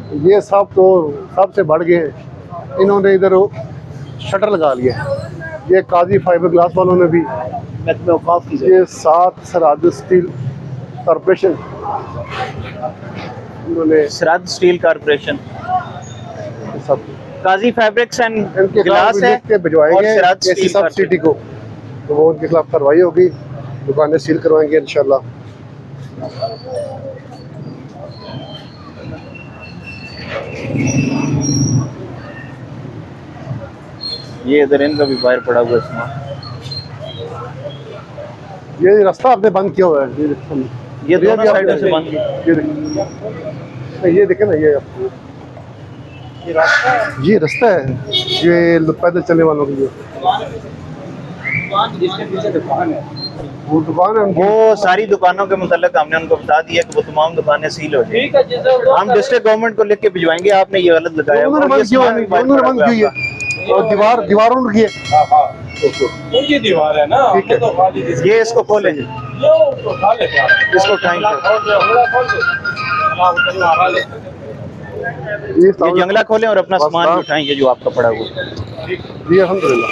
ये सब तो सबसे बढ़ गए, इन्होंने इधर शटर लगा लिया। ये काजी फाइबर ग्लास वालों ने भी, ये 7 सरहद स्टील कॉरपोरेशन, इन्होंने सरहद स्टील कॉर्पोरेशन, सब काजी फैब्रिक्स एंड इनके गिलास है के भिजवाएंगे सरहद स्टील सब सिटी को, तो वो उनके खिलाफ कार्रवाई होगी, दुकानें सील करवाएंगे इंशाल्लाह। ये इधर इनका भी बाहर पड़ा हुआ सामान। ये रास्ता आपने बंद किया हुआ है, ये दोनों साइडों से बंद है। ये देखे ना, ये रास्ता है, ये पैदल चलने वालों के लिए। वो दुकान है वो सारी दुकानों के मुतालिक हमने उनको बता दिया कि वो तमाम दुकानें सील हो जाएंगी। हम डिस्ट्रिक्ट गवर्नमेंट को लिख के भिजवाएंगे, आपने ये गलत लगाया उन्होंने बंद किया है, और दीवारों की है, उनकी दीवार है ना, ठीक है। तो खाली ये इसको खोलें, इसको उठाएंगे, ये जंगला खोलें और अपना सामान उठाएंगे जो आपका पड़ा हुआ है। जी अल्हम्दुलिल्लाह।